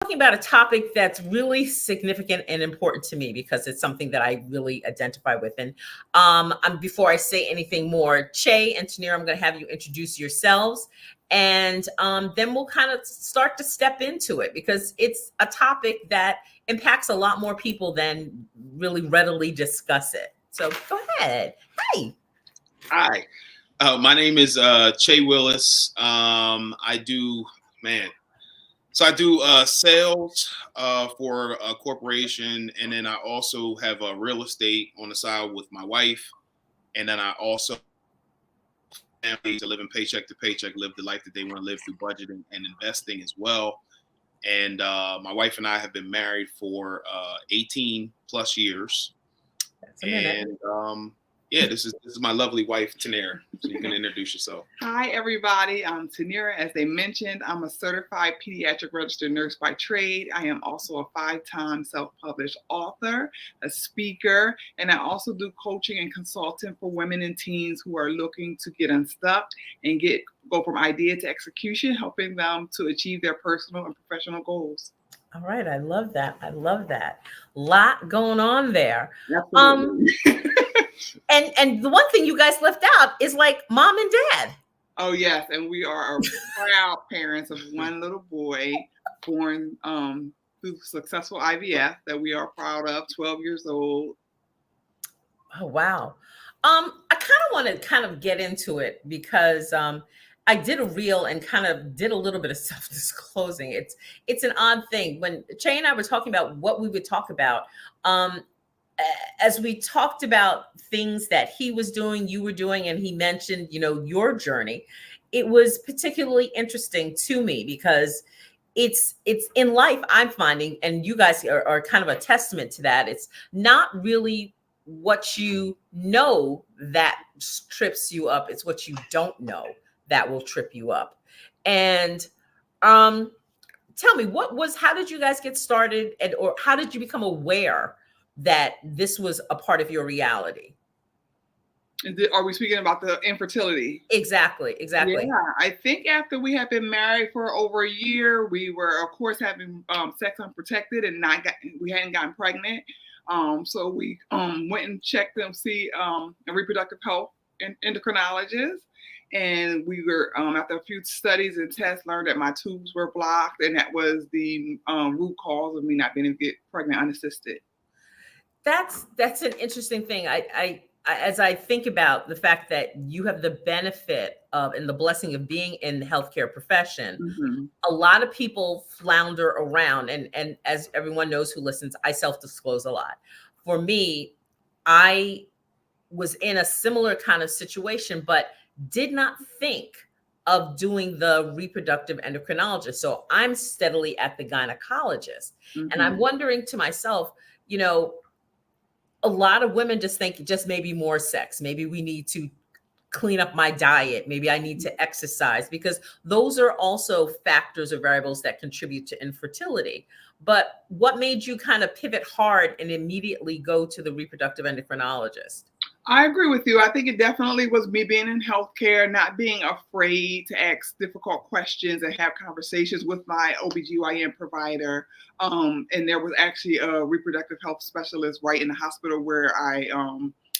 talking about a topic that's really significant and important to me because it's something that I really identify with. And before I say anything more, Che and Tanerra, I'm going to have you introduce yourselves, and then we'll kind of start to step into it because it's a topic that impacts a lot more people than really readily discuss it. So go ahead. Hey. Hi. My name is Che Willis. I do, man. So I do sales for a corporation, and then I also have real estate on the side with my wife, and then I also family to living paycheck to paycheck, live the life that they want to live through budgeting and investing as well. And my wife and I have been married for 18 plus years. That's a minute. And yeah, this is my lovely wife, Tanerra. So you can introduce yourself. Hi, everybody. I'm Tanerra. As they mentioned, I'm a certified pediatric registered nurse by trade. I am also a 5-time self-published author, a speaker, and I also do coaching and consulting for women and teens who are looking to get unstuck and go from idea to execution, helping them to achieve their personal and professional goals. All right. I love that. I love that. Lot going on there. Absolutely. And the one thing you guys left out is like mom and dad. Oh, yes. And we are proud parents of one little boy born through successful IVF that we are proud of, 12 years old. Oh, wow. I kind of want to get into it because I did a reel and kind of did a little bit of self-disclosing. It's an odd thing. When Che and I were talking about what we would talk about, as we talked about things that he was doing, you were doing, and he mentioned, your journey, it was particularly interesting to me because it's in life I'm finding, and you guys are kind of a testament to that. It's not really what you know that trips you up. It's what you don't know that will trip you up. And tell me, how did you guys get started, or how did you become aware that this was a part of your reality? Are we speaking about the infertility? Exactly. Yeah, I think after we had been married for over a year, we were, of course, having sex unprotected and we hadn't gotten pregnant. So we went and checked them, see a reproductive health endocrinologist. And we were, after a few studies and tests, learned that my tubes were blocked, and that was the root cause of me not being able to get pregnant unassisted. That's an interesting thing. I as I think about the fact that you have the benefit of and the blessing of being in the healthcare profession, mm-hmm. A lot of people flounder around, and as everyone knows who listens, I self-disclose a lot. For me, I was in a similar kind of situation, but did not think of doing the reproductive endocrinologist. So I'm steadily at the gynecologist, mm-hmm. and I'm wondering to myself, a lot of women just think just maybe more sex. Maybe we need to clean up my diet. Maybe I need to exercise, because those are also factors or variables that contribute to infertility. But what made you kind of pivot hard and immediately go to the reproductive endocrinologist? I agree with you. I think it definitely was me being in healthcare, not being afraid to ask difficult questions and have conversations with my OBGYN provider. And there was actually a reproductive health specialist right in the hospital where I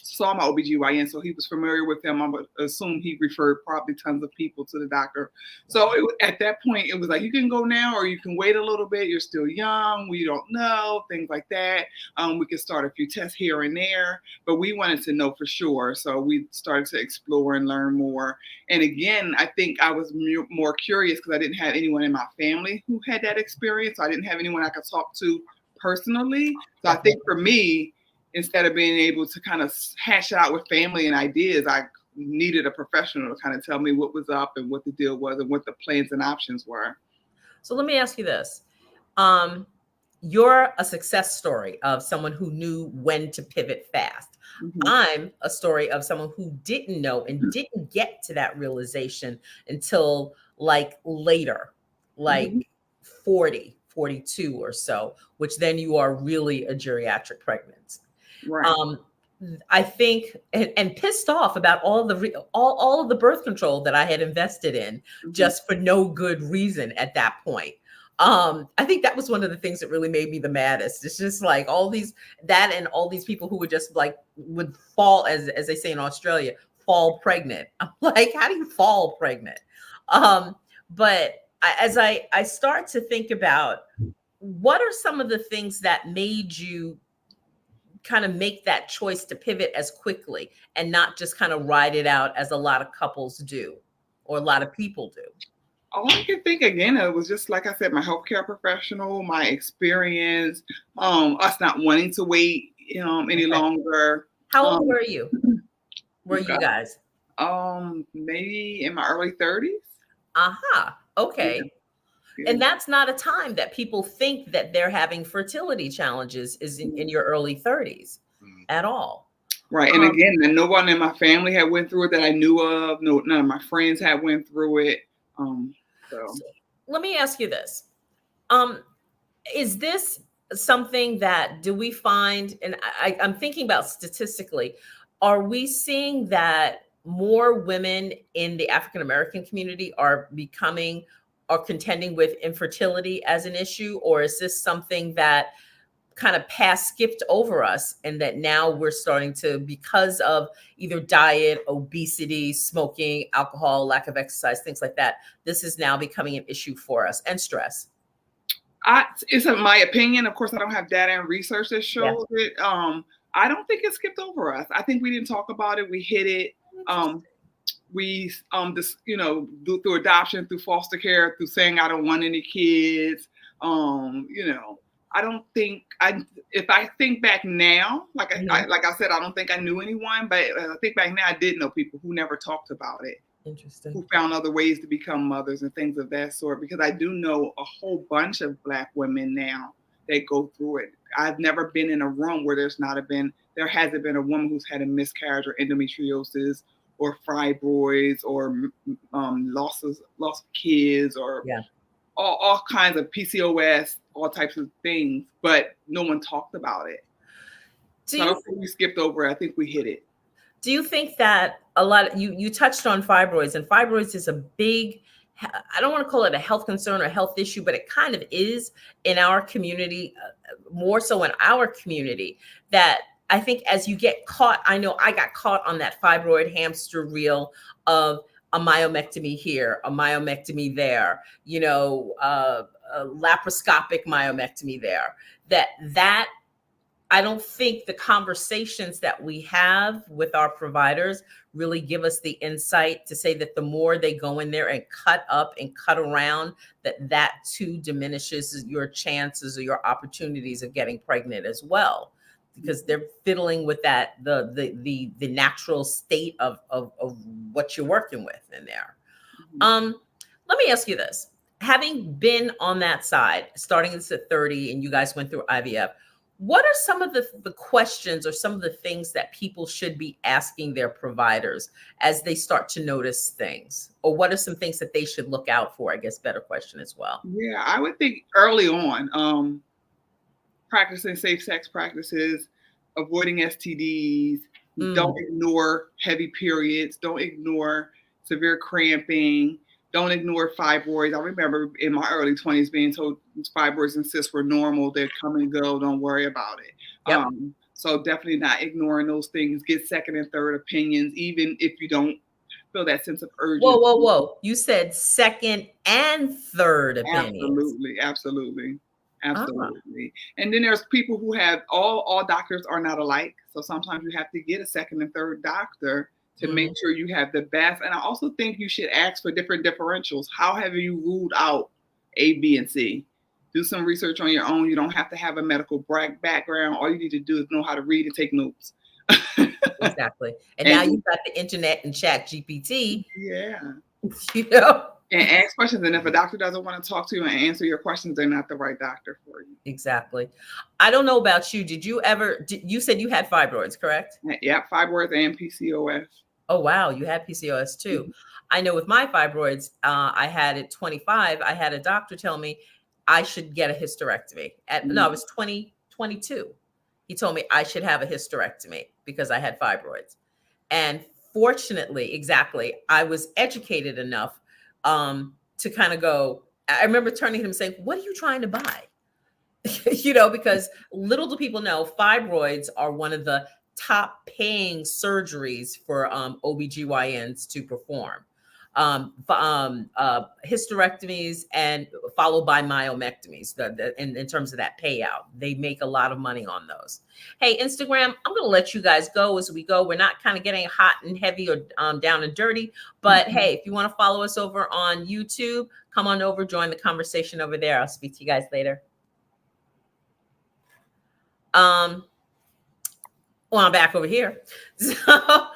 saw my OBGYN, so he was familiar with him. I would assume he referred probably tons of people to the doctor. So at that point, it was like, you can go now or you can wait a little bit. You're still young. We don't know, things like that. We could start a few tests here and there, but we wanted to know for sure. So we started to explore and learn more. And again, I think I was more curious because I didn't have anyone in my family who had that experience. So I didn't have anyone I could talk to personally. So I think for me, instead of being able to kind of hash out with family and ideas, I needed a professional to kind of tell me what was up and what the deal was and what the plans and options were. So let me ask you this. You're a success story of someone who knew when to pivot fast. Mm-hmm. I'm a story of someone who didn't know and didn't get to that realization until like later, like 40, 42 or so, which then you are really a geriatric pregnancy. Right. I think, and pissed off about all of the birth control that I had invested in just for no good reason at that point. I think that was one of the things that really made me the maddest. It's just like all these and all these people who would just like would fall, as they say in Australia, fall pregnant. I'm like, how do you fall pregnant? But as I start to think about what are some of the things that made you kind of make that choice to pivot as quickly and not just kind of ride it out as a lot of couples do or a lot of people do? All I can think again of was just like I said, my healthcare professional, my experience, us not wanting to wait any longer. How old were you? Were you guys? Maybe in my early 30s. Aha. Okay. Yeah. And that's not a time that people think that they're having fertility challenges is in your early 30s at all. Right. And again, no one in my family had went through it that I knew of. No, none of my friends had went through it. So let me ask you this. Is this something that do we find, and I'm thinking about statistically, are we seeing that more women in the African-American community are contending with infertility as an issue? Or is this something that kind of skipped over us and that now we're starting to, because of either diet, obesity, smoking, alcohol, lack of exercise, things like that, this is now becoming an issue for us, and stress? It's my opinion. Of course, I don't have data and research that shows it. I don't think it skipped over us. I think we didn't talk about it. We hid it. We just, through adoption, through foster care, through saying I don't want any kids. I don't think if I think back now, like I said, I don't think I knew anyone, but I think back now, I did know people who never talked about it. Interesting. Who found other ways to become mothers and things of that sort, because I do know a whole bunch of Black women now that go through it. I've never been in a room where there hasn't been a woman who's had a miscarriage or endometriosis or fibroids or loss of kids or all kinds of PCOS, all types of things, but no one talked about it. So I don't think we skipped over it. I think we hit it. Do you think that a lot of you touched on fibroids, and fibroids is a big, I don't want to call it a health concern or health issue, but it kind of is in our community, more so in our community, that I think as you get caught, I know I got caught on that fibroid hamster wheel of a myomectomy here, a myomectomy there, a laparoscopic myomectomy there, that I don't think the conversations that we have with our providers really give us the insight to say that the more they go in there and cut up and cut around, that too diminishes your chances or your opportunities of getting pregnant as well, because they're fiddling with that, the natural state of what you're working with in there. Let me ask you this. Having been on that side, starting this at 30 and you guys went through IVF, what are some of the questions or some of the things that people should be asking their providers as they start to notice things? Or what are some things that they should look out for? I guess better question as well. Yeah, I would think early on, practicing safe sex practices, avoiding STDs, don't ignore heavy periods, don't ignore severe cramping, don't ignore fibroids. I remember in my early 20s being told fibroids and cysts were normal. They'd come and go. Don't worry about it. Yep. So definitely not ignoring those things. Get second and third opinions, even if you don't feel that sense of urgency. Whoa. You said second and third opinions. Absolutely. And then there's people who have all doctors are not alike. So sometimes you have to get a second and third doctor to make sure you have the best. And I also think you should ask for different differentials. How have you ruled out A, B, and C? Do some research on your own. You don't have to have a medical background. All you need to do is know how to read and take notes. Exactly. And now you've got the internet and Chat GPT. Yeah. And ask questions. And if a doctor doesn't want to talk to you and answer your questions, they're not the right doctor for you. Exactly. I don't know about you. You said you had fibroids, correct? Yeah, fibroids and PCOS. Oh, wow. You had PCOS too. I know with my fibroids, I had at 25, I had a doctor tell me I should get a hysterectomy. No, I was 22. He told me I should have a hysterectomy because I had fibroids. And fortunately, I was educated enough to kind of go, I remember turning to him saying, "What are you trying to buy?" You know, because little do people know, fibroids are one of the top paying surgeries for OBGYNs to perform. Hysterectomies and followed by myomectomies in terms of that payout. They make a lot of money on those. Hey, Instagram, I'm going to let you guys go as we go. We're not kind of getting hot and heavy or down and dirty, but hey, if you want to follow us over on YouTube, come on over, join the conversation over there. I'll speak to you guys later. Well, I'm back over here. So,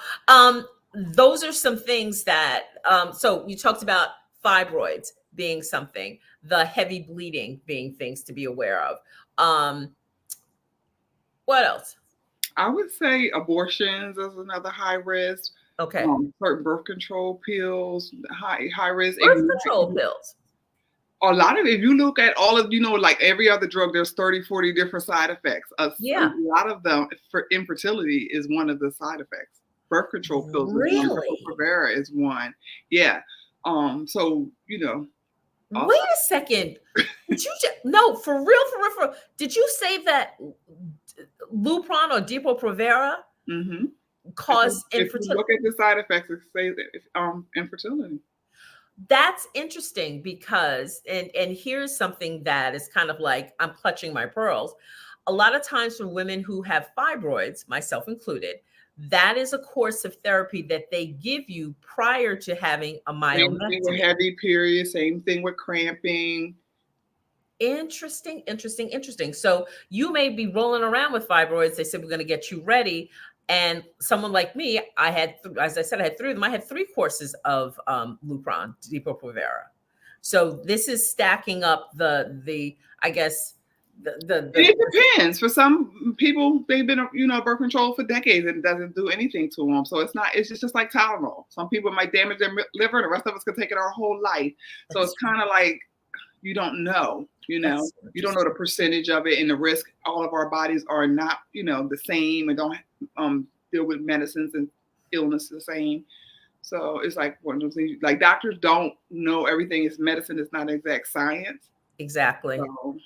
those are some things that, so you talked about fibroids being something, the heavy bleeding being things to be aware of. What else? I would say abortions is another high risk. Okay. Certain birth control pills, high risk. Birth control pills. A lot of, if you look at all of, like every other drug, there's 30, 40 different side effects. Yeah. A lot of them, for infertility is one of the side effects. Birth control pills really? is one. Depo-Provera is one. Yeah. So, Wait a second. Did you no, for real. Did you say that Lupron or Depo-Provera cause infertility? If you look at the side effects, it says infertility. That's interesting because, and here's something that is kind of like, I'm clutching my pearls. A lot of times for women who have fibroids, myself included, that is a course of therapy that they give you prior to having a myomectomy. Same thing with heavy periods, same thing with cramping. Interesting. So you may be rolling around with fibroids. They said, we're going to get you ready. And someone like me, I had, as I said, I had 3 of them. I had 3 courses of Lupron, Depo-Provera. So this is stacking up the I guess, it depends. For some people, they've been, birth control for decades and it doesn't do anything to them. So it's just like Tylenol. Some people might damage their liver, and the rest of us could take it our whole life. So it's kind of like, you don't know, you don't know the percentage of it and the risk. All of our bodies are not, the same, and don't deal with medicines and illness the same. So it's like one of those things, like doctors don't know everything. It's medicine. It's not exact science. Exactly. So,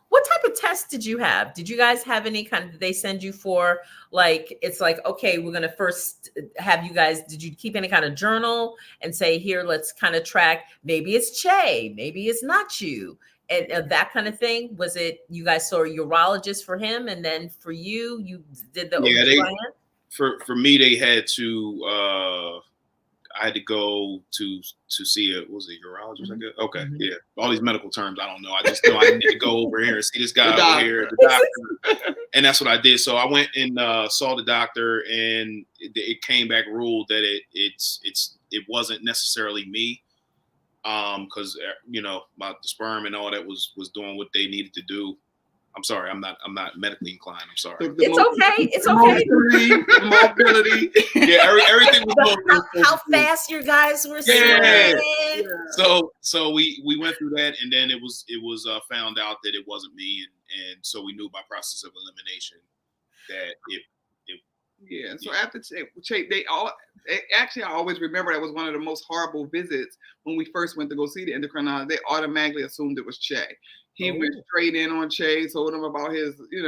what type of tests did you have? Did you guys have any kind of, they send you for, like, it's like, okay, we're going to first have you guys, did you keep any kind of journal and say, here, let's kind of track, maybe it's Che, maybe it's not you, and that kind of thing? Was it, you guys saw a urologist for him, and then for you, you did the OBGYN? For me, they had to, I had to go to see was it urologist? I guess. Okay, yeah. All these medical terms, I don't know. I just know I need to go over here and see this guy over here, the doctor, and that's what I did. So I went and saw the doctor, and it came back ruled that it wasn't necessarily me, because the sperm and all that was doing what they needed to do. I'm sorry, I'm not medically inclined. I'm sorry. It's okay. Mobility. Yeah, everything was how fast your guys were saying. Yeah. So we went through that, and then it was found out that it wasn't me, and so we knew by process of elimination that it. Yeah. So after I always remember that was one of the most horrible visits when we first went to go see the endocrinologist. They automatically assumed it was Che. He went straight in on Che, told him about his, his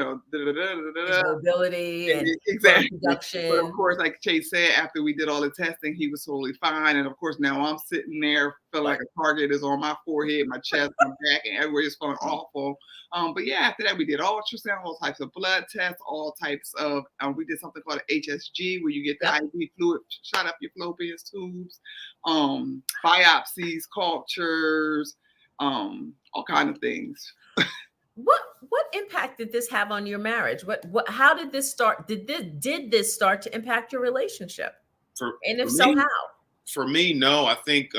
mobility and production. But of course, like Che said, after we did all the testing, he was totally fine. And of course, now I'm sitting there feeling like a target is on my forehead, my chest, my back, and everywhere is feeling awful. But yeah, after that, we did ultrasound, all types of blood tests, all types of, we did something called an HSG, where you get the IV fluid shot up your fallopian tubes, biopsies, cultures, all kinds of things. What impact did this have on your marriage? How did this start? Did this start to impact your relationship? And if so, how? For me, no. I think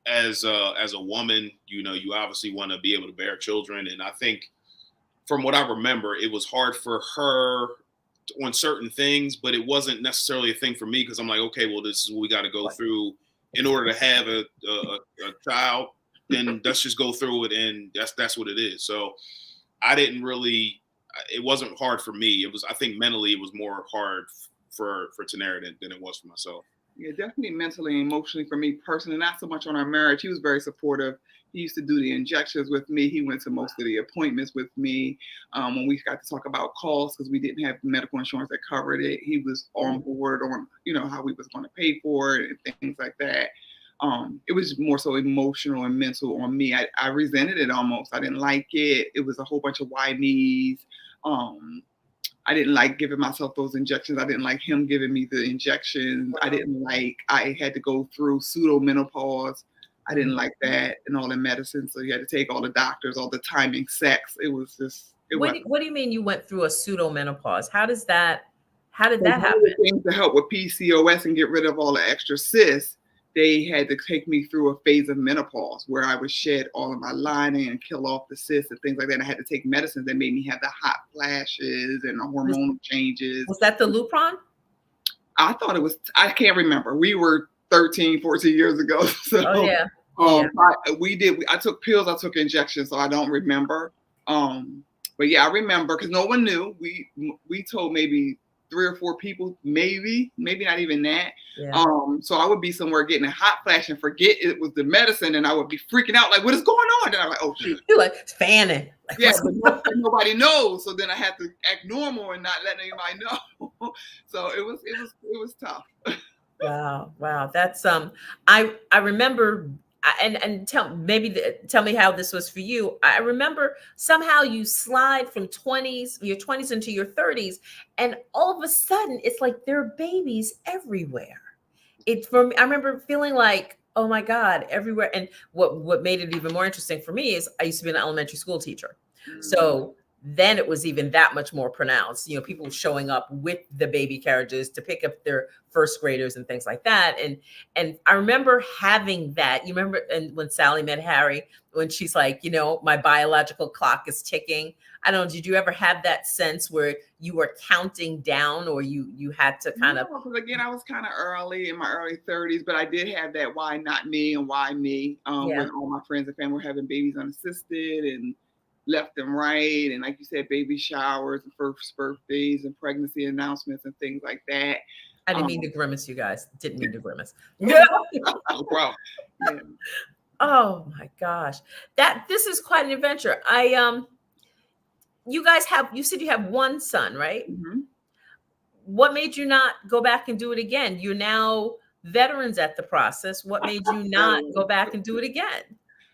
as a woman, you obviously want to be able to bear children, and I think from what I remember, it was hard for her on certain things, but it wasn't necessarily a thing for me, because I'm like, okay, well, this is what we got to go through in order to have a child. Then let's just go through it, and that's what it is. So I didn't really, it wasn't hard for me. It was, I think mentally it was more hard for Tanerra than it was for myself. Yeah, definitely mentally and emotionally for me personally, not so much on our marriage. He was very supportive. He used to do the injections with me. He went to most of the appointments with me. When we got to talk about costs, because we didn't have medical insurance that covered it, he was on board on, how we was going to pay for it and things like that. It was more so emotional and mental on me. I resented it almost. I didn't like it. It was a whole bunch of why me's. I didn't like giving myself those injections. I didn't like him giving me the injections. Wow. I didn't like, I had to go through pseudo menopause. I didn't like that and all the medicine. So you had to take all the doctors, all the timing sex. It was just, What do you mean you went through a pseudo menopause? How did that happen? Things to help with PCOS and get rid of all the extra cysts, they had to take me through a phase of menopause where I would shed all of my lining and kill off the cysts and things like that. And I had to take medicines that made me have the hot flashes and the hormonal changes. Was that the Lupron? I thought it was, I can't remember. We were 13, 14 years ago. So Oh, yeah. I took pills, I took injections, so I don't remember. But yeah, I remember because no one knew. We told maybe 3 or 4 people, maybe not even that. Yeah. So I would be somewhere getting a hot flash and forget it was the medicine, and I would be freaking out like, what is going on? And I'm like, oh shoot. You're like fanning. Like, Yeah, but nobody knows. So then I had to act normal and not let anybody know. So it was tough. Wow. That's I remember and tell me how this was for you. I remember somehow you slide from your 20s into your 30s, and all of a sudden it's like there are babies everywhere. I remember feeling like, oh my God, everywhere. And what made it even more interesting for me is I used to be an elementary school teacher. So then it was even that much more pronounced, people showing up with the baby carriages to pick up their first graders and things like that. And I remember having that, you remember, and when Sally met Harry, when she's like, my biological clock is ticking. I don't know, did you ever have that sense where you were counting down, or you had to kind of? Because again, I was kind of early in my early 30s, but I did have that why not me and why me, when all my friends and family were having babies unassisted and left and right, and like you said, baby showers and first birthdays and pregnancy announcements and things like that. I didn't mean to grimace, you guys. Didn't mean to grimace. No problem. Yeah. Oh my gosh, this is quite an adventure. You said you have one son, right? Mm-hmm. What made you not go back and do it again? You're now veterans at the process. What made you not go back and do it again?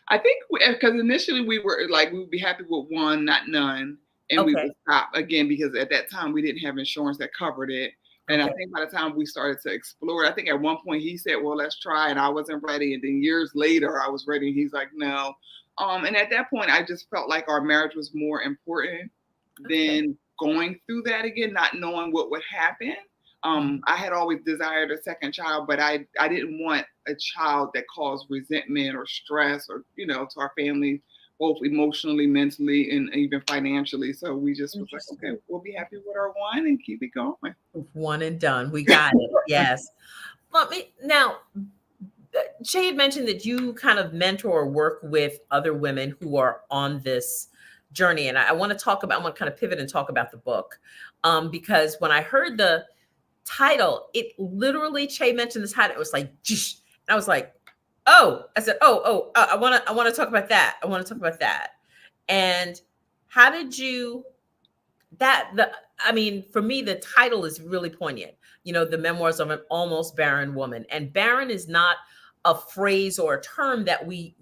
I think because initially we were like, we would be happy with one, not none. And we would stop again because at that time we didn't have insurance that covered it. And I think by the time we started to explore, I think at one point he said, well, let's try. And I wasn't ready. And then years later I was ready. And he's like, no. And at that point, I just felt like our marriage was more important than going through that again, not knowing what would happen. I had always desired a second child, but I didn't want a child that caused resentment or stress or, to our family, both emotionally, mentally, and even financially. So we just was like, okay, we'll be happy with our one and keep it going. One and done. We got it. Yes. Now, Shay had mentioned that you kind of mentor or work with other women who are on this journey. And I want to kind of pivot and talk about the book. Because when I heard the title, it literally, Che mentioned this title, it was like, and I was like, I said, I want to talk about that. I want to talk about that. And how did you, for me, the title is really poignant. The memoirs of an almost barren woman. And barren is not a phrase or a term that we,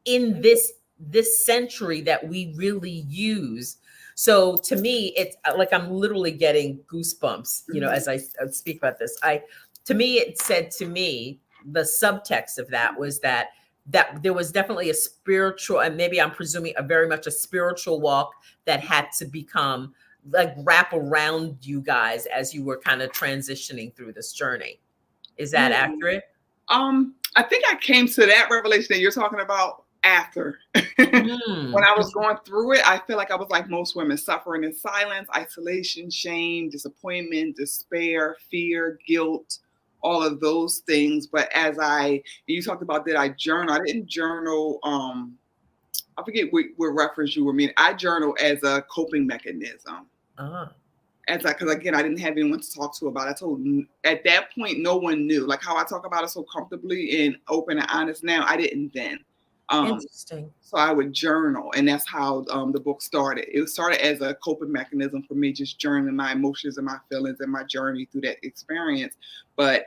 in this century, that we really use. So to me, it's like I'm literally getting goosebumps, as I speak about this. It said to me, the subtext of that was that there was definitely a spiritual, and maybe I'm presuming very much a spiritual walk that had to become like wrap around you guys as you were kind of transitioning through this journey. Is that accurate? I think I came to that revelation that you're talking about after. When I was going through it, I feel like I was like most women, suffering in silence, isolation, shame, disappointment, despair, fear, guilt, all of those things. But you talked about, did I journal? I didn't journal. I forget what reference you were meaning. I journal as a coping mechanism. because again, I didn't have anyone to talk to about it. I told, at that point, no one knew. Like how I talk about it so comfortably and open and honest now, I didn't then. Interesting. So I would journal, and that's how the book started. It started as a coping mechanism for me, just journaling my emotions and my feelings and my journey through that experience. But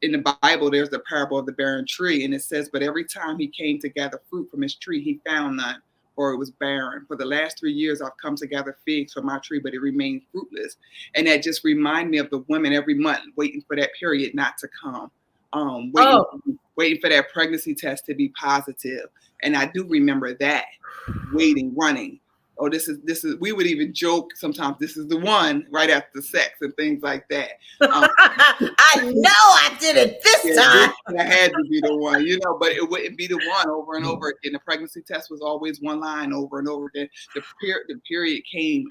in the Bible, there's the parable of the barren tree, and it says, but every time he came to gather fruit from his tree, he found none, or it was barren. For the last 3 years, I've come to gather figs from my tree, but it remained fruitless. And that just reminded me of the women every month waiting for that period not to come, waiting for that pregnancy test to be positive. And I do remember that, waiting, running. Oh, this is. We would even joke sometimes. This is the one right after sex and things like that. I know I did it this time. I had to be the one, but it wouldn't be the one over and over again. The pregnancy test was always one line over and over again. The period came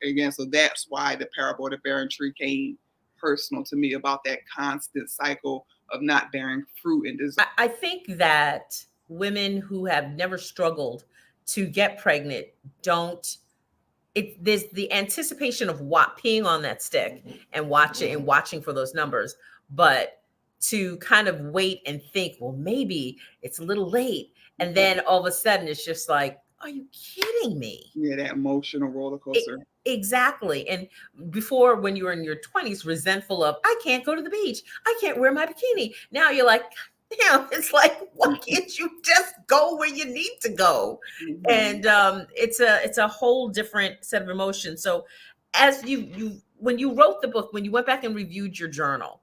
again. So that's why the parable of the barren tree came personal to me, about that constant cycle of not bearing fruit and desire. I think that women who have never struggled to get pregnant there's the anticipation of peeing on that stick and watching for those numbers, but to kind of wait and think, well, maybe it's a little late, and then all of a sudden it's just like, are you kidding me? Yeah, that emotional roller coaster. Exactly. And before, when you were in your 20s, resentful of, I can't go to the beach, I can't wear my bikini. Now you're like, damn, it's like, why can't you just go where you need to go? Mm-hmm. And it's a whole different set of emotions. So as when you wrote the book, when you went back and reviewed your journal,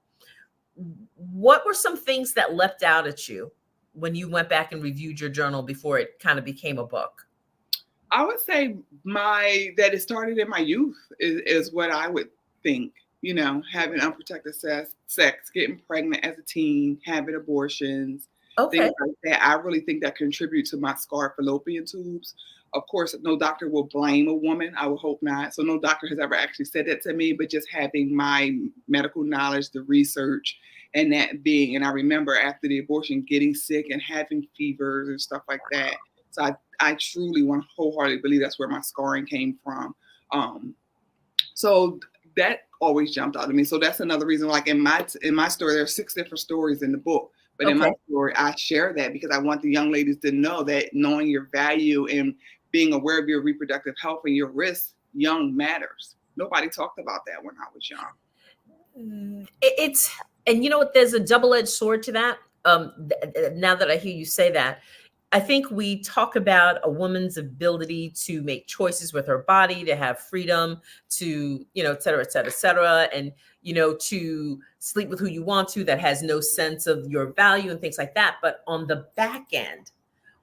what were some things that leapt out at you when you went back and reviewed your journal before it kind of became a book? I would say that it started in my youth is what I would think. Having unprotected sex, getting pregnant as a teen, having abortions, things like that. I really think that contribute to my scarred fallopian tubes. Of course, no doctor will blame a woman. I would hope not. So no doctor has ever actually said that to me, but just having my medical knowledge, the research, and that being, and I remember after the abortion getting sick and having fevers and stuff like that. So I truly wholeheartedly believe that's where my scarring came from. So that always jumped out at me. So that's another reason, like in my story, there are 6 different stories in the book. But in my story, I share that because I want the young ladies to know that knowing your value and being aware of your reproductive health and your risks young matters. Nobody talked about that when I was young. And you know what, there's a double-edged sword to that. Now that I hear you say that, I think we talk about a woman's ability to make choices with her body, to have freedom, to, et cetera, et cetera, et cetera. And, to sleep with who you want to, that has no sense of your value and things like that. But on the back end,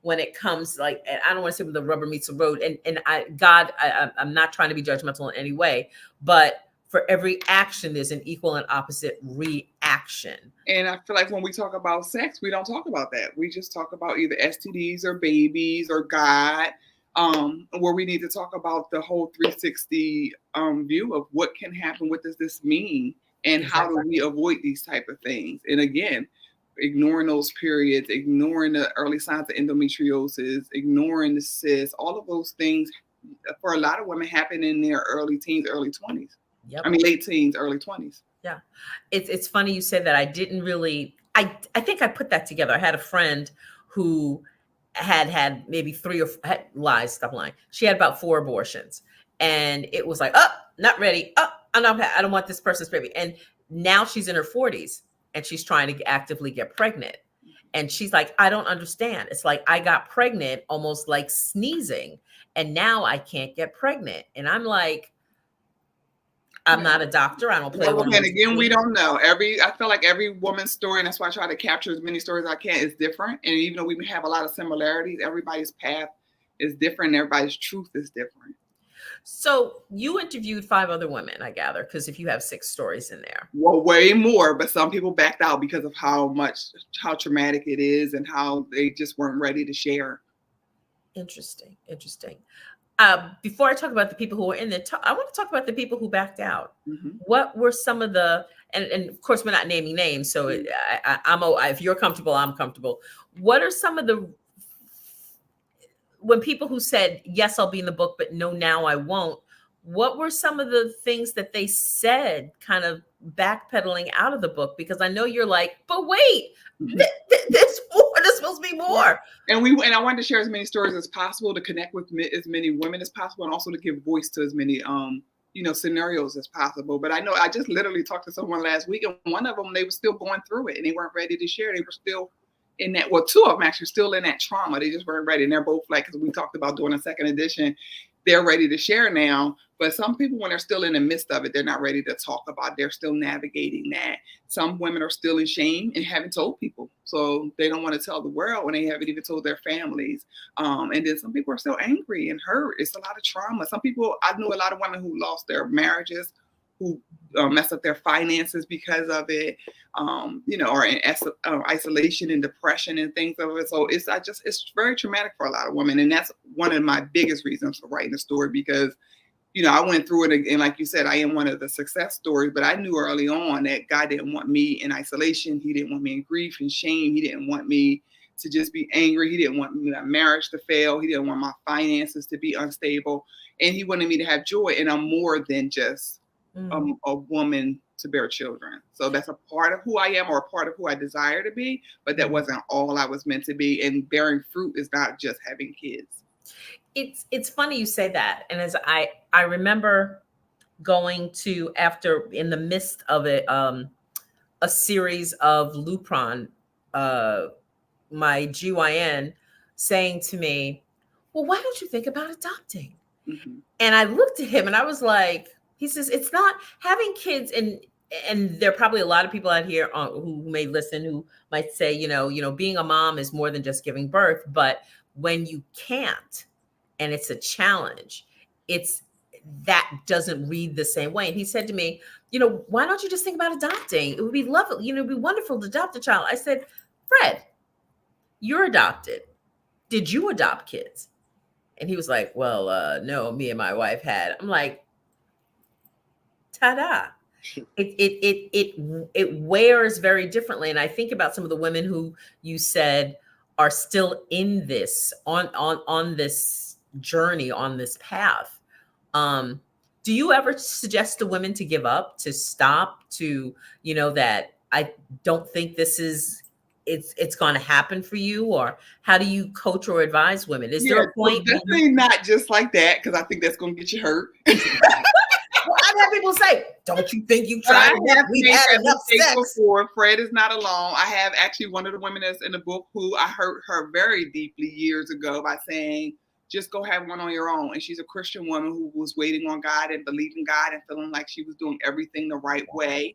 when it comes, like, and I don't want to say when the rubber meets the road, and I'm not trying to be judgmental in any way, but for every action, there's an equal and opposite reaction. And I feel like when we talk about sex, we don't talk about that. We just talk about either STDs or babies or God, where we need to talk about the whole 360 view of what can happen, what does this mean, and how do we avoid these type of things. And again, ignoring those periods, ignoring the early signs of endometriosis, ignoring the cysts, all of those things for a lot of women happen in their early teens, early 20s. Yep. I mean, late teens, early 20s. Yeah. It's funny you said that. I didn't really, I think I put that together. I had a friend who had maybe 3 or 4, stop lying. She had about 4 abortions, and it was like, not ready. I don't want this person's baby. And now she's in her 40s and she's trying to actively get pregnant. And she's like, I don't understand. It's like, I got pregnant almost like sneezing, and now I can't get pregnant. And I'm like, I'm not a doctor. I don't play. And again, we don't know. I feel like every woman's story, and that's why I try to capture as many stories as I can, is different. And even though we have a lot of similarities, everybody's path is different. Everybody's truth is different. So you interviewed 5 other women, I gather, because if you have 6 stories in there. Well, way more, but some people backed out because of how traumatic it is and how they just weren't ready to share. Interesting. Before I talk about the people who were in there, I want to talk about the people who backed out. Mm-hmm. What were some of the, and of course we're not naming names, so if you're comfortable, I'm comfortable. What are some of the, when people who said, yes, I'll be in the book, but no, now I won't, what were some of the things that they said, kind of backpedaling out of the book? Because I know you're like, but wait, there's more. There's supposed to be more. And I wanted to share as many stories as possible to connect with as many women as possible, and also to give voice to as many scenarios as possible. But I know I just literally talked to someone last week, and one of them, they were still going through it and they weren't ready to share. They were still in that. Well, two of them actually still in that trauma. They just weren't ready, and they're both like, because we talked about doing a second edition, they're ready to share now. But some people, when they're still in the midst of it, they're not ready to talk about. They're still navigating that. Some women are still in shame and haven't told people, so they don't want to tell the world when they haven't even told their families. And then some people are still angry and hurt. It's a lot of trauma. Some people, I knew a lot of women who lost their marriages, who messed up their finances because of it, or in isolation and depression and things of it. So it's very traumatic for a lot of women. And that's one of my biggest reasons for writing the story, because, I went through it, and like you said, I am one of the success stories, but I knew early on that God didn't want me in isolation. He didn't want me in grief and shame. He didn't want me to just be angry. He didn't want my marriage to fail. He didn't want my finances to be unstable. And he wanted me to have joy. And I'm more than just a woman to bear children. So that's a part of who I am, or a part of who I desire to be, but that wasn't all I was meant to be. And bearing fruit is not just having kids. It's funny you say that. And as I remember going to, after, in the midst of it, a series of Lupron, my GYN saying to me, well, why don't you think about adopting? Mm-hmm. And I looked at him and I was like, he says, it's not having kids. And there are probably a lot of people out here who may listen, who might say, being a mom is more than just giving birth. But when you can't, and it's a challenge, that doesn't read the same way. And he said to me, why don't you just think about adopting? It would be lovely. It'd be wonderful to adopt a child. I said, Fred, you're adopted. Did you adopt kids? And he was like, well, no, me and my wife had. I'm like, ta-da. It wears very differently. And I think about some of the women who you said are still in this, on this journey, on this path. Do you ever suggest to women to give up, to stop, to, that I don't think this is, it's going to happen for you? Or how do you coach or advise women? Is there a point? Well, definitely not just like that, because I think that's going to get you hurt. Well, I've had people say, don't you think you tried enough? We had enough sex before. Fred is not alone. I have actually one of the women that's in the book who I hurt her very deeply years ago by saying, just go have one on your own. And she's a Christian woman who was waiting on God and believing God and feeling like she was doing everything the right way.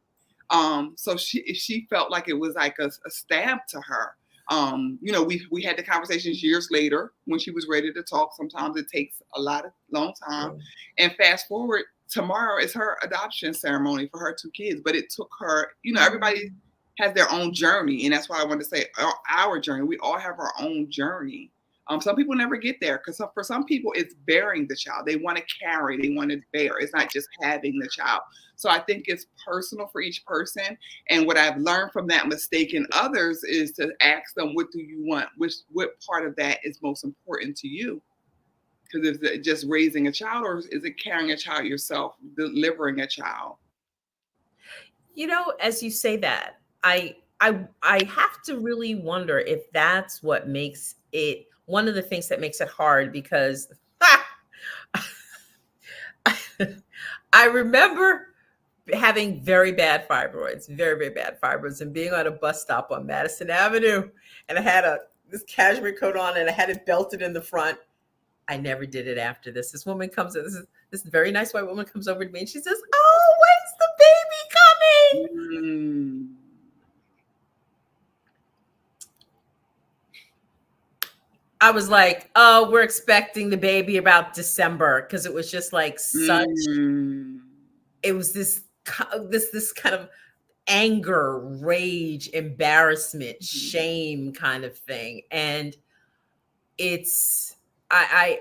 So she felt like it was like a stab to her. We had the conversations years later when she was ready to talk. Sometimes it takes a long time. And fast forward, tomorrow is her adoption ceremony for her 2 kids. But it took her, everybody has their own journey. And that's why I wanted to say our journey. We all have our own journey. Some people never get there, because for some people it's bearing the child. They want to carry, they want to bear. It's not just having the child. So I think it's personal for each person. And what I've learned from that mistake in others is to ask them, what do you want? What part of that is most important to you? Because is it just raising a child, or is it carrying a child yourself, delivering a child? As you say that, I have to really wonder if that's what makes it, one of the things that makes it hard, because I remember having very bad fibroids, very, very bad fibroids, and being on a bus stop on Madison Avenue. And I had this cashmere coat on and I had it belted in the front. I never did it after this. This woman comes, this very nice white woman comes over to me and she says, oh, when's the baby coming? I was like, oh, we're expecting the baby about December, because it was just like such, it was this kind of anger, rage, embarrassment, shame kind of thing. And it's, I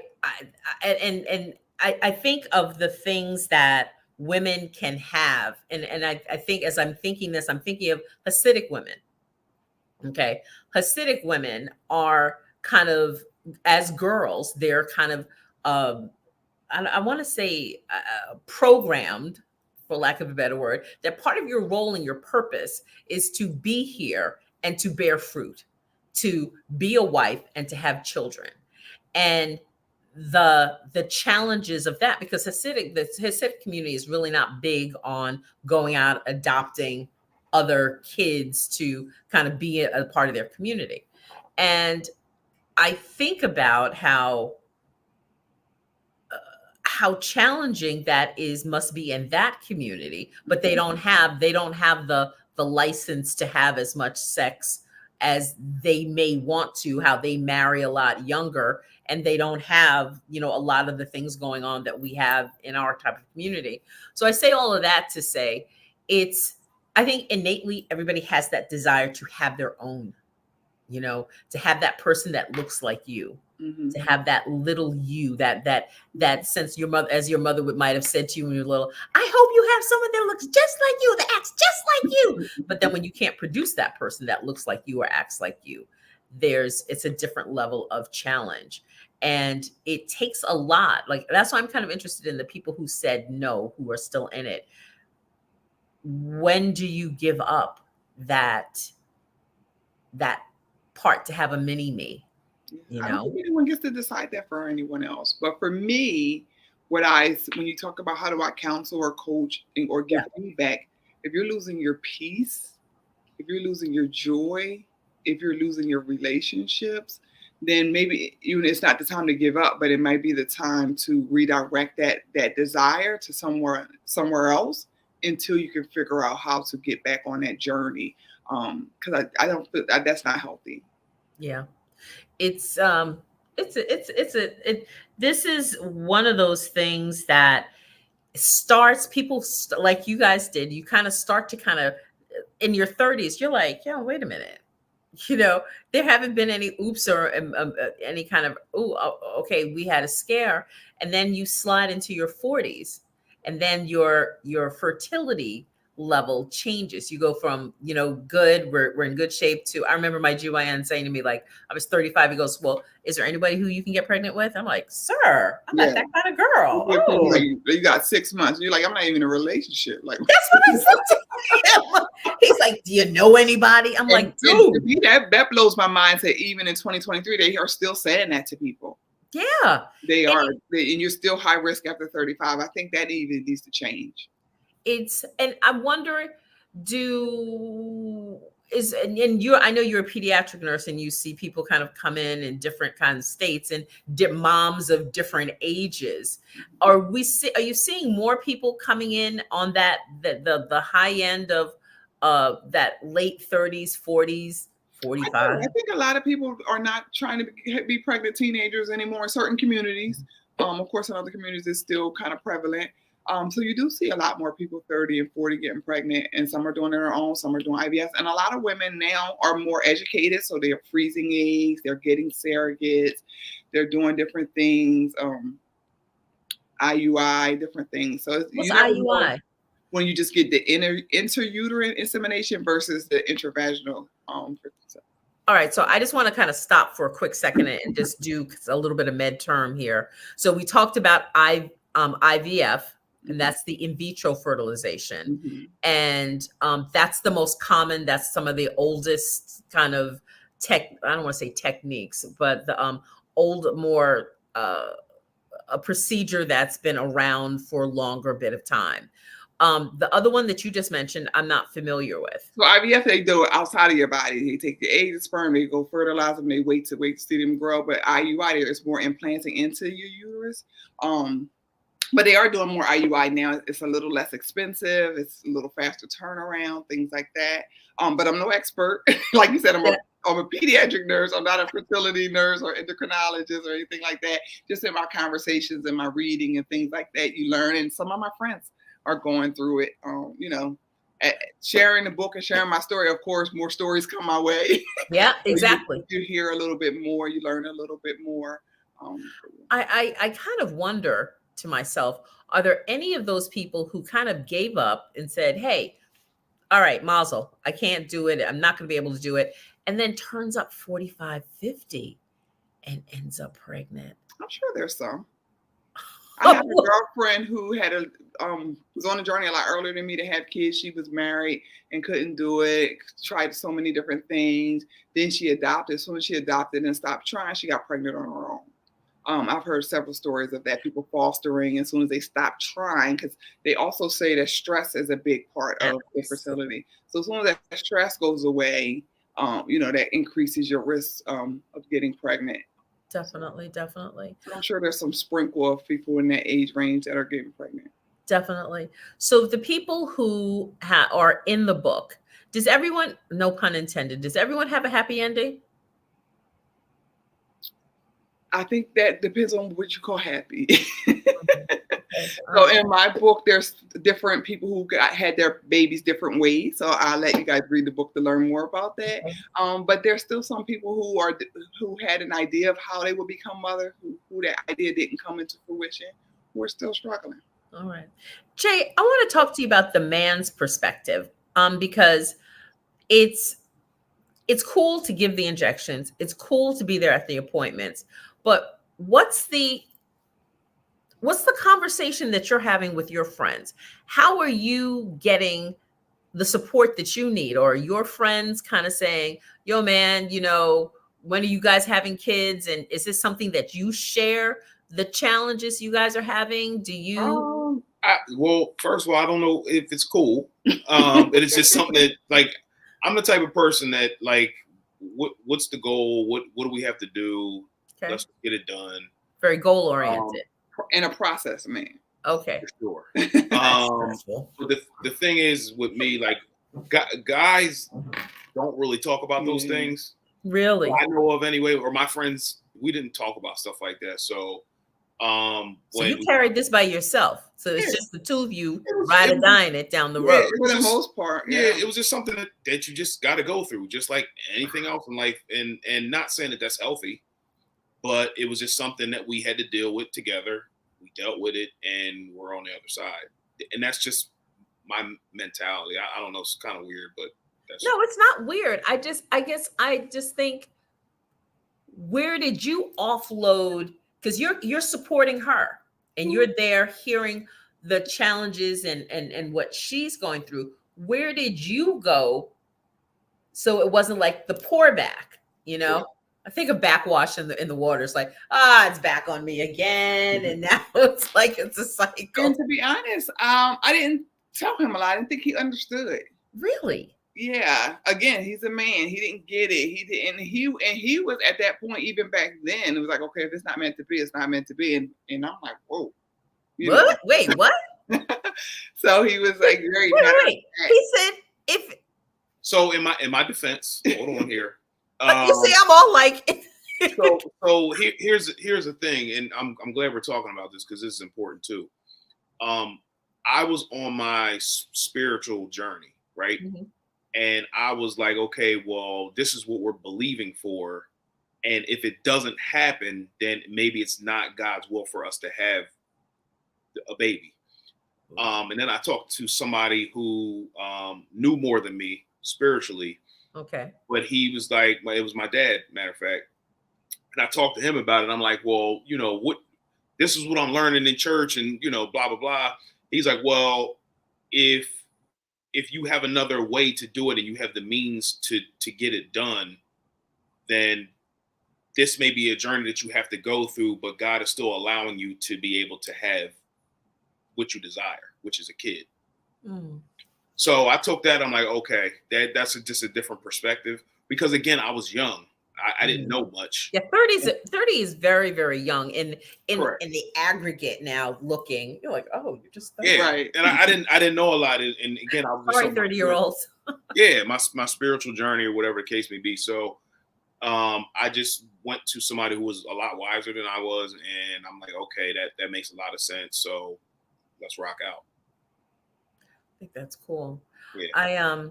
think of the things that women can have. And I think, as I'm thinking this, I'm thinking of Hasidic women. Okay. Hasidic women are kind of, as girls, they're kind of I want to say programmed, for lack of a better word, that part of your role and your purpose is to be here and to bear fruit, to be a wife and to have children. And the challenges of that, because the Hasidic community is really not big on going out adopting other kids to kind of be a part of their community. And I think about how challenging that is must be in that community, but they don't have the license to have as much sex as they may want to, how they marry a lot younger, and they don't have, a lot of the things going on that we have in our type of community. So I say all of that to say, I think innately everybody has that desire to have their own, to have that person that looks like you, to have that little you, that sense. Your mother, as your mother might have said to you when you were little, I hope you have someone that looks just like you, that acts just like you. But then when you can't produce that person that looks like you or acts like you, it's a different level of challenge. And it takes a lot. Like, that's why I'm kind of interested in the people who said no, who are still in it. When do you give up that part to have a mini me? I don't think anyone gets to decide that for anyone else. But for me, when you talk about how do I counsel or coach or give feedback, if you're losing your peace, if you're losing your joy, if you're losing your relationships, then maybe even it's not the time to give up, but it might be the time to redirect that desire to somewhere else until you can figure out how to get back on that journey. Because I don't feel that's not healthy. Yeah. This is one of those things that starts people like you guys did. You kind of start to in your 30s, you're like, yeah, wait a minute. There haven't been any oops or any kind of, okay, we had a scare. And then you slide into your 40s, and then your fertility level changes. You go from, good, we're in good shape, to, I remember my GYN saying to me, like, I was 35. He goes, well, is there anybody who you can get pregnant with? I'm like, sir, I'm not that kind of girl. Oh. Like, you got 6 months. You're like, I'm not even in a relationship. Like, that's what I said to him. He's like, do you know anybody? I'm like, dude. That blows my mind that even in 2023, they are still saying that to people. Yeah. They are. And you're still high risk after 35. I think that even needs to change. And I wonder, I know you're a pediatric nurse, and you see people kind of come in different kinds of states, and moms of different ages. Are you seeing more people coming in on the high end of that late 30s, 40s, 45? I think a lot of people are not trying to be pregnant teenagers anymore in certain communities. Of course, in other communities, it's still kind of prevalent. So you do see a lot more people 30 and 40 getting pregnant, and some are doing their own, some are doing IVF. And a lot of women now are more educated, so they're freezing eggs, they're getting surrogates, they're doing different things, IUI, different things. So what's IUI? When you just get the intrauterine insemination versus the intravaginal. All right, so I just want to kind of stop for a quick second and just do a little bit of med term here. So we talked about IVF. And that's the in vitro fertilization. Mm-hmm. And that's the most common. That's some of the oldest kind of I don't want to say techniques, but the more a procedure that's been around for a longer bit of time. The other one that you just mentioned, I'm not familiar with. So IVF, they do it outside of your body. They take the eggs and sperm, they go fertilize them, they wait to see them grow. But IUI, there's more implanting into your uterus. But they are doing more IUI now. It's a little less expensive. It's a little faster turnaround, things like that. But I'm no expert. Like you said, I'm a pediatric nurse. I'm not a fertility nurse or endocrinologist or anything like that. Just in my conversations and my reading and things like that, you learn. And some of my friends are going through it. Sharing the book and sharing my story. Of course, more stories come my way. Yeah, exactly. You hear a little bit more. You learn a little bit more. I kind of wonder to myself, are there any of those people who kind of gave up and said, hey, all right, mazel, I can't do it, I'm not going to be able to do it, and then turns up 45, 50 and ends up pregnant? I'm sure there's some. I have a girlfriend who had was on a journey a lot earlier than me to have kids. She was married and couldn't do it. Tried so many different things. Then she adopted. As soon as she adopted and stopped trying, she got pregnant on her own. I've heard several stories of that, people fostering as soon as they stop trying, because they also say that stress is a big part of infertility. So as soon as that stress goes away, that increases your risk of getting pregnant. Definitely. I'm sure there's some sprinkle of people in that age range that are getting pregnant. Definitely. So the people who are in the book, does everyone, no pun intended, does everyone have a happy ending? I think that depends on what you call happy. So in my book, there's different people who had their babies different ways. So I'll let you guys read the book to learn more about that. Okay. But there's still some people who had an idea of how they would become mother, who that idea didn't come into fruition, who are still struggling. All right. Jay, I want to talk to you about the man's perspective, because it's cool to give the injections. It's cool to be there at the appointments. But what's the conversation that you're having with your friends? How are you getting the support that you need? Or are your friends kind of saying, yo, man, when are you guys having kids? And is this something that you share, the challenges you guys are having? Do you? Well, first of all, I don't know if it's cool. It's just something that, like, I'm the type of person that, like, what's the goal? What do we have to do? Okay. Let's get it done. Very goal oriented. And a process, man. Okay. For sure. But the thing is with me, like, guys don't really talk about those things. Really? I know of anyway, or my friends, we didn't talk about stuff like that. So so you carried this by yourself. So it's just the two of you ride and dine it down the road. For the most part. Yeah, it was just something that you just got to go through, just like anything else in life. And not saying that that's healthy, but it was just something that we had to deal with together. We dealt with it, and we're on the other side. And that's just my mentality. I don't know. It's kind of weird, but no, it's not weird. I just think, where did you offload? Because you're supporting her, and you're there hearing the challenges and what she's going through. Where did you go? So it wasn't like the pour back, Yeah. I think of backwash in the water. It's like, it's back on me again. And now it's like, it's a cycle. And to be honest, I didn't tell him a lot. I didn't think he understood. Really? Yeah. Again, he's a man. He didn't get it. He didn't. He was at that point, even back then, it was like, okay, if it's not meant to be, it's not meant to be. And I'm like, whoa. What? Wait, what? So he was like, very wait. He said, so in my defense, hold on here. You see, I'm all like. so here's the thing, and I'm glad we're talking about this because this is important too. I was on my spiritual journey, right? Mm-hmm. And I was like, okay, well, this is what we're believing for, and if it doesn't happen, then maybe it's not God's will for us to have a baby. And then I talked to somebody who knew more than me spiritually. Okay. But he was like, it was my dad, matter of fact. And I talked to him about it. I'm like, well, this is what I'm learning in church and, blah, blah, blah. He's like, well, if you have another way to do it and you have the means to get it done, then this may be a journey that you have to go through, but God is still allowing you to be able to have what you desire, which is a kid. Mm. So I took that. I'm like, okay, that's just a different perspective because again, I was young. I didn't know much. Yeah, 30 is very, very young in the aggregate. Now looking, you're like, oh, you're just 30. Yeah, right. And I didn't know a lot. And again, I was just 30-year-olds. Yeah, my spiritual journey or whatever the case may be. So I just went to somebody who was a lot wiser than I was, and I'm like, okay, that makes a lot of sense. So let's rock out. I think that's cool. Yeah.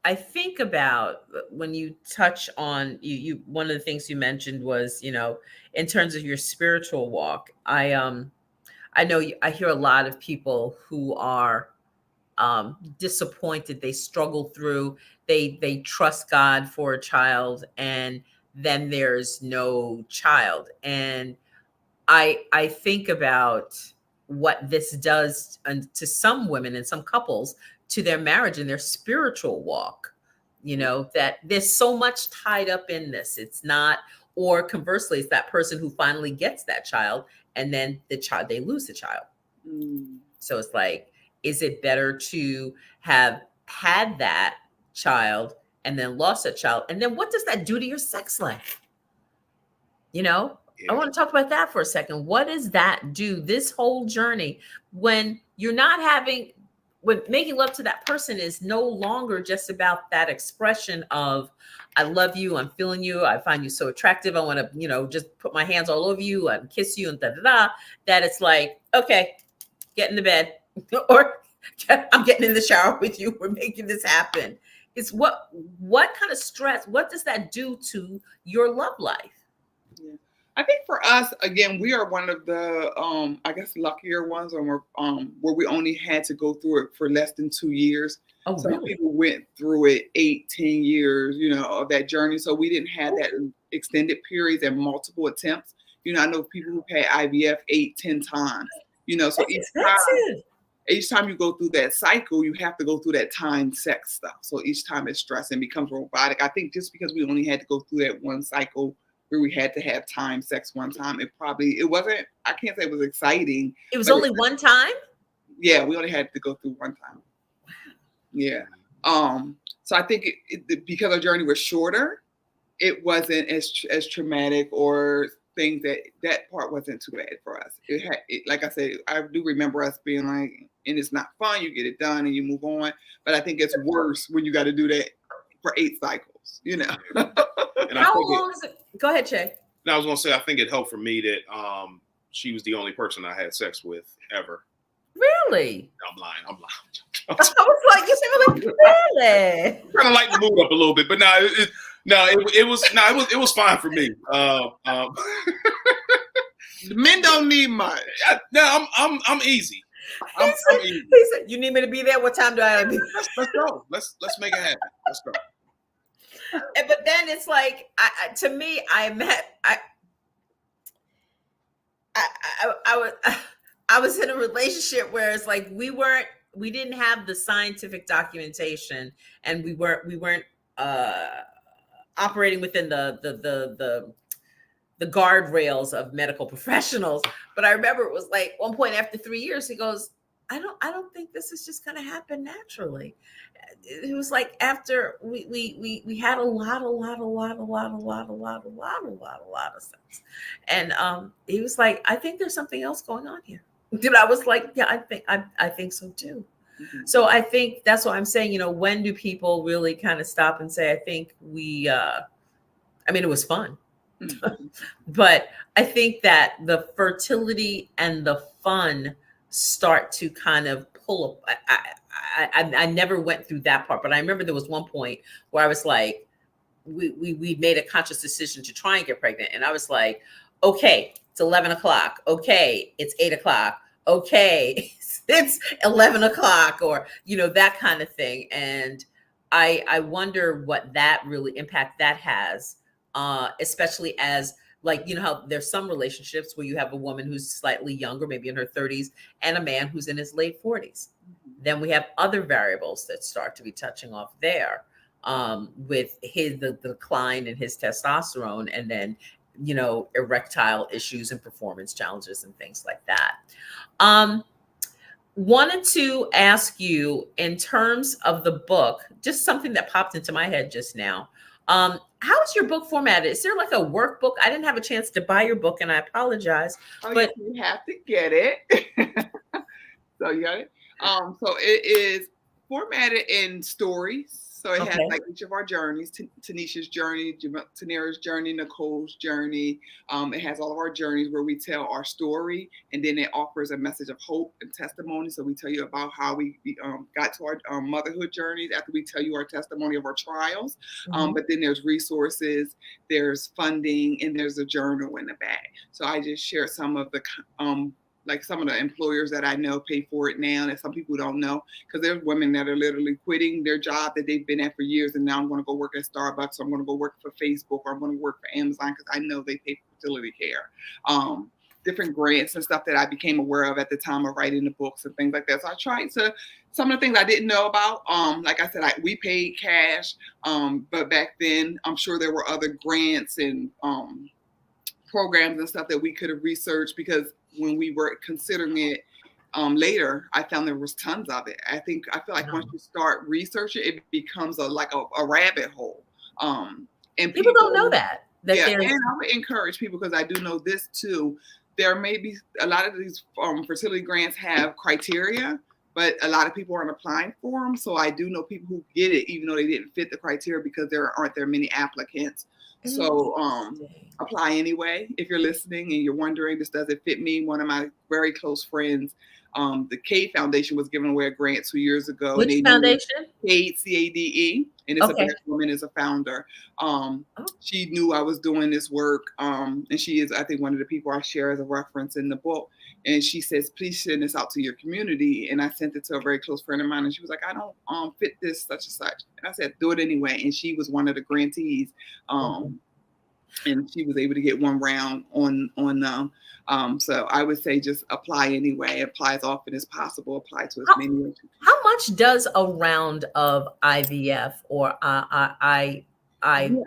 I think about when you touch on you one of the things you mentioned was, in terms of your spiritual walk. I know I hear a lot of people who are disappointed. They struggle through, they trust God for a child, and then there's no child. And I think about what this does to some women and some couples, to their marriage and their spiritual walk. You know, that there's so much tied up in this. It's not, or conversely, it's that person who finally gets that child and then they lose the child. So it's like, is it better to have had that child and then lost that child? And then what does that do to your sex life? You know, I want to talk about that for a second. What does that do, this whole journey, when you're not having, when making love to that person is no longer just about that expression of, I love you, I'm feeling you, I find you so attractive, I want to, you know, just put my hands all over you and kiss you and that it's like, okay, get in the bed, or I'm getting in the shower with you, we're making this happen. It's what kind of stress, what does that do to your love life? Yeah. I think for us, again, we are one of the, I guess, luckier ones, where we only had to go through it for less than 2 years. Oh, Some really? people went through it 8, 10 years, you know, of that journey. So we didn't have that extended periods and multiple attempts. You know, I know people who've had IVF 8, 10 times, you know, so each time you go through that cycle, you have to go through that time sex stuff. So each time it's stress and becomes robotic. I think just because we only had to go through that one cycle where we had to have time sex one time, it wasn't, I can't say it was exciting. It was only one time? Yeah, we only had to go through one time. Yeah. So I think because our journey was shorter, it wasn't as traumatic, or things that part wasn't too bad for us. Like I said, I do remember us being like, and it's not fun, you get it done and you move on. But I think it's worse when you got to do that for 8 cycles, you know. And how long is it? Go ahead, Shay. I was gonna say, I think it helped for me that she was the only person I had sex with ever. Really? I'm lying. I was like, you said, like, really? Kind of lighten the mood up a little bit, but it was fine for me. Men don't need much. I'm easy. I'm easy. He said, "You need me to be there? What time do I have to be?" Let's go. Let's make it happen. Let's go. But then it's like, to me, I was in a relationship where it's like we didn't have the scientific documentation, and we weren't operating within the guardrails of medical professionals. But I remember it was like one point after 3 years, he goes, I don't think this is just going to happen naturally. It was like after we had a lot of sex, and he was like, I think there's something else going on here. Dude, I was like, yeah, I think so too. Mm-hmm. So I think that's what I'm saying. You know, when do people really kind of stop and say, I think I mean, it was fun. Mm-hmm. But I think that the fertility and the fun start to kind of pull up. I never went through that part, but I remember there was one point where I was like, we made a conscious decision to try and get pregnant. And I was like, okay, it's 11 o'clock. Okay, it's 8 o'clock. Okay, it's 11 o'clock, or, you know, that kind of thing. And I wonder what that really impact that has, especially as, like, you know how there's some relationships where you have a woman who's slightly younger, maybe in her 30s, and a man who's in his late 40s. Mm-hmm. Then we have other variables that start to be touching off there, with the decline in his testosterone, and then, you know, erectile issues and performance challenges and things like that. Wanted to ask you, in terms of the book, just something that popped into my head just now. How is your book formatted? Is there like a workbook? I didn't have a chance to buy your book, and I apologize. But you have to get it. So you got it. So it is formatted in stories. So it has like each of our journeys, Tanisha's journey, Tanerra's journey, Nicole's journey. It has all of our journeys where we tell our story, and then it offers a message of hope and testimony. So we tell you about how we got to our motherhood journeys after we tell you our testimony of our trials. Mm-hmm. But then there's resources, there's funding, and there's a journal in the back. So I just shared some of the like some of the employers that I know pay for it now, that some people don't know, because there's women that are literally quitting their job that they've been at for years, and now I'm going to go work at Starbucks, or I'm going to go work for Facebook, or I'm going to work for Amazon, because I know they pay for fertility care. different grants and stuff that I became aware of at the time of writing the books and things like that. So I tried to, some of the things I didn't know about, like I said, we paid cash, but back then I'm sure there were other grants and programs and stuff that we could have researched, because when we were considering it later, I found there was tons of it. I feel like once you start researching, it becomes like a rabbit hole. And people don't know that. Yeah, and I would encourage people, because I do know this too. There may be a lot of these fertility grants have criteria, but a lot of people aren't applying for them. So I do know people who get it even though they didn't fit the criteria, because there aren't many applicants. So apply anyway. If you're listening and you're wondering, this doesn't fit me. One of my very close friends, the Cade Foundation was giving away a grant 2 years ago. Which foundation? Cade, CADE, and it's a Black woman as a founder. She knew I was doing this work, and she is, I think, one of the people I share as a reference in the book. And she says, please send this out to your community. And I sent it to a very close friend of mine, and she was like, I don't fit this such and such. And I said, do it anyway. And she was one of the grantees. And she was able to get one round on them. So I would say just apply anyway. Apply as often as possible. Apply to as many. How much does a round of IVF or I think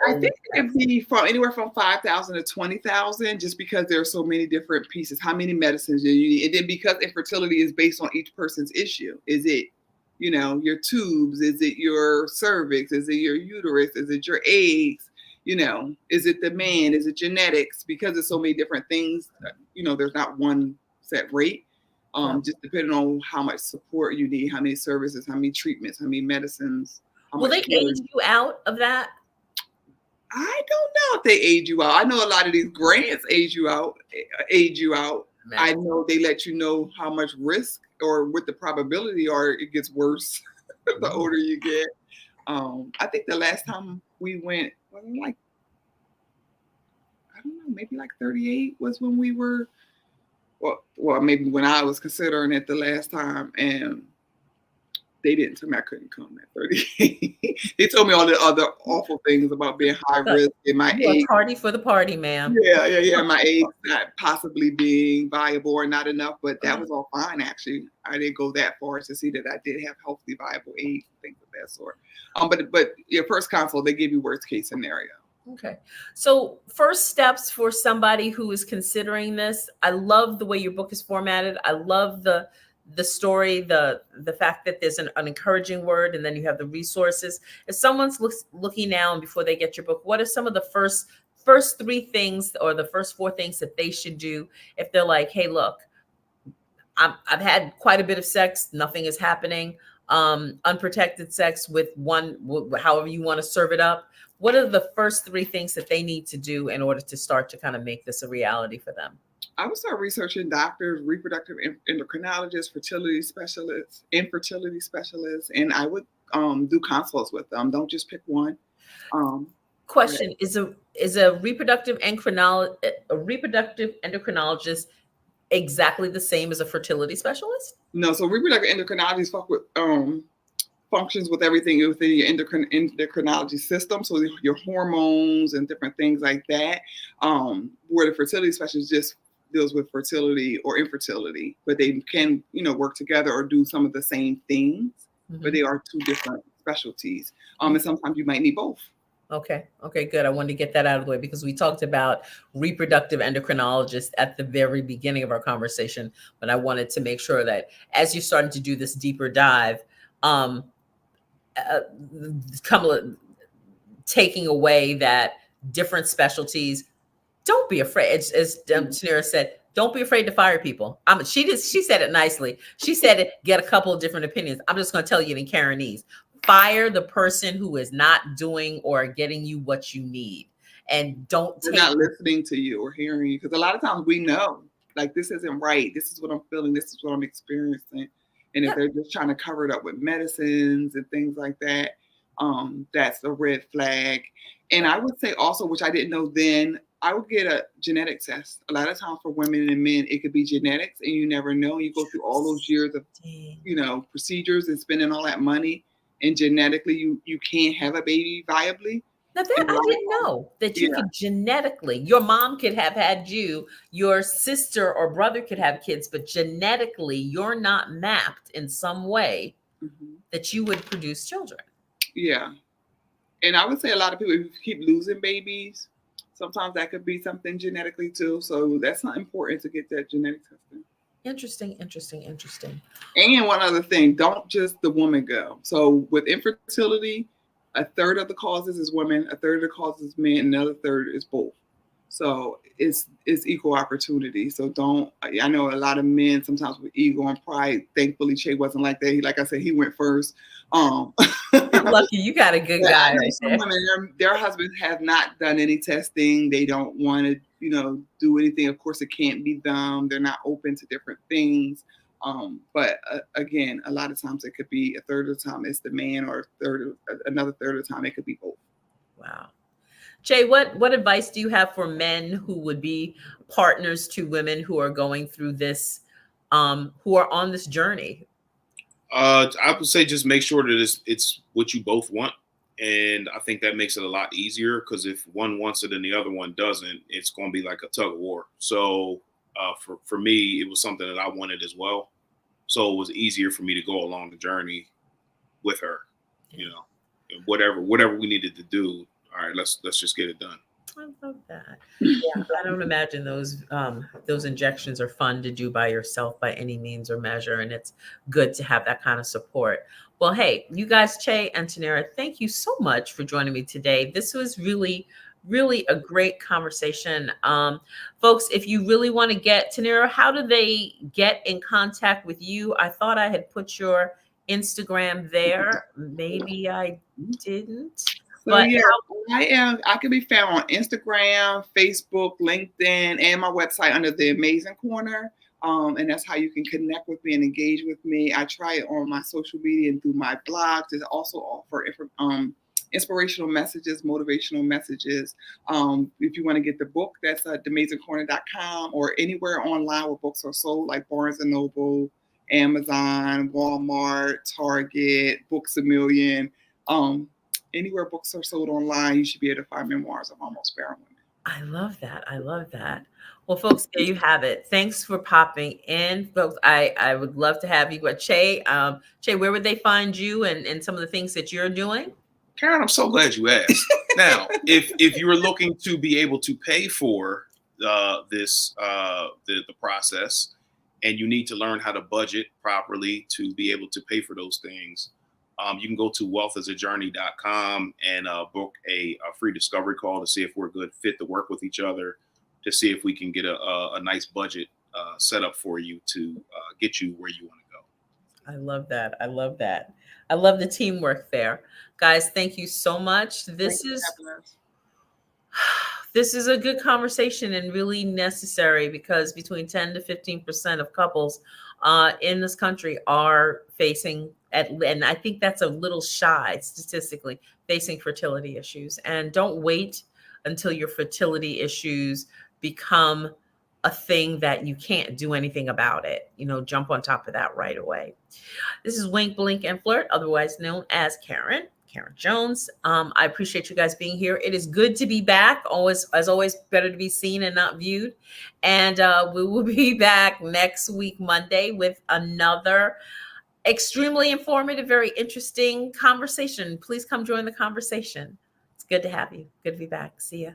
it could be from anywhere from 5,000 to 20,000, just because there are so many different pieces. How many medicines you need, and then because infertility is based on each person's issue. Is it, your tubes? Is it your cervix? Is it your uterus? Is it your eggs? Is it the man? Is it genetics? Because there's so many different things, there's not one set rate. Just depending on how much support you need, how many services, how many treatments, how many medicines. Will they age you out of that? I don't know if they age you out. I know a lot of these grants age you out. Man. I know they let you know how much risk or what the probability are it gets worse the older you get. I think the last time we went, like, I don't know, maybe like 38 was when we were, well, maybe when I was considering it the last time, and they didn't tell me I couldn't come at 38. They told me all the other awful things about being high risk and my age. Party for the party, ma'am. Yeah. My age not possibly being viable or not enough, but that was all fine, actually. I didn't go that far to see that I did have healthy, viable age, things of that sort. But your first consult, they give you worst case scenario. Okay. So first steps for somebody who is considering this. I love the way your book is formatted. I love the story, the fact that there's an encouraging word, and then you have the resources. If someone's looking now and before they get your book, what are some of the first 3 things or the first 4 things that they should do if they're like, hey, look, I've had quite a bit of sex, nothing is happening, unprotected sex with one, however you want to serve it up. What are the first 3 things that they need to do in order to start to kind of make this a reality for them? I would start researching doctors, reproductive endocrinologists, fertility specialists, infertility specialists, and I would do consults with them. Don't just pick one. Question: Is a reproductive endocrinologist exactly the same as a fertility specialist? No. So reproductive endocrinologists functions with everything within your endocrinology system. So your hormones and different things like that. Where the fertility specialist just deals with fertility or infertility, but they can, work together or do some of the same things, but they are 2 different specialties. And sometimes you might need both. Okay, good. I wanted to get that out of the way because we talked about reproductive endocrinologists at the very beginning of our conversation, but I wanted to make sure that as you're starting to do this deeper dive, taking away that different specialties. Don't be afraid. As Tanerra said, don't be afraid to fire people. She said it nicely. She said it, get a couple of different opinions. I'm just going to tell you it in Karenese. Fire the person who is not doing or getting you what you need. And they're not listening to you or hearing you. Because a lot of times we know, like, this isn't right. This is what I'm feeling. This is what I'm experiencing. And if they're just trying to cover it up with medicines and things like that, that's a red flag. And I would say also, which I didn't know then, I would get a genetic test. A lot of times for women and men, it could be genetics, and you never know. You go through all those years of, procedures and spending all that money, and genetically you can't have a baby viably. Now that And a I lot didn't of know that you yeah, could genetically, your mom could have had you, your sister or brother could have kids, but genetically you're not mapped in some way mhm, that you would produce children. yeah. And I would say a lot of people, if you keep losing babies, sometimes that could be something genetically too. So that's not important to get that genetic testing. Interesting, interesting, interesting. And one other thing, don't just the woman go. So with infertility, a third of the causes is women, a third of the causes is men, and another third is both. So it's equal opportunity. So don't. I know a lot of men sometimes with ego and pride. Thankfully, Che wasn't like that. He, like I said, he went first. You're lucky you got a good But I guy know right some there. women, their husbands have not done any testing. They don't want to, do anything. Of course, it can't be them. They're not open to different things. But again, a lot of times it could be a third of the time it's the man, or another third of the time it could be both. Wow. Jay, what advice do you have for men who would be partners to women who are going through this, who are on this journey? I would say just make sure that it's what you both want, and I think that makes it a lot easier, because if one wants it and the other one doesn't, it's going to be like a tug of war. So for me, it was something that I wanted as well, so it was easier for me to go along the journey with her. And whatever we needed to do. All right, let's just get it done. I love that. Yeah, I don't imagine those injections are fun to do by yourself by any means or measure, and it's good to have that kind of support. Well, hey, you guys, Che and Tanerra, thank you so much for joining me today. This was really, really a great conversation. Folks, if you really want to get Tanerra, how do they get in contact with you? I thought I had put your Instagram there. Maybe I didn't. So But yeah, I can be found on Instagram, Facebook, LinkedIn, and my website under the Amazing Corner. And that's how you can connect with me and engage with me. I try it on my social media and through my blogs. I also offer inspirational messages, motivational messages. If you want to get the book, that's at theamazingcorner.com, or anywhere online where books are sold, like Barnes and Noble, Amazon, Walmart, Target, Books A Million. Anywhere books are sold online, you should be able to find Memoirs of Almost Barren Woman. I love that. I love that. Well, folks, there you have it. Thanks for popping in, folks. I would love to have you. But Che, where would they find you and some of the things that you're doing? Karen, I'm so glad you asked. Now, if you were looking to be able to pay for the process, and you need to learn how to budget properly to be able to pay for those things, you can go to wealthasajourney.com and book a free discovery call to see if we're a good fit to work with each other, to see if we can get a nice budget set up for you to get you where you want to go. I love that. I love that. I love the teamwork there. Guys, thank you so much. This is a good conversation and really necessary, because between 10 to 15% of couples in this country are facing, and I think that's a little shy statistically, facing fertility issues. And don't wait until your fertility issues become a thing that you can't do anything about it. Jump on top of that right away. This is Wink, Blink, and Flirt, otherwise known as Karen Jones. I appreciate you guys being here. It is good to be back. As always, better to be seen and not viewed. And we will be back next week, Monday, with another extremely informative, very interesting conversation. Please come join the conversation. It's good to have you. Good to be back. See ya.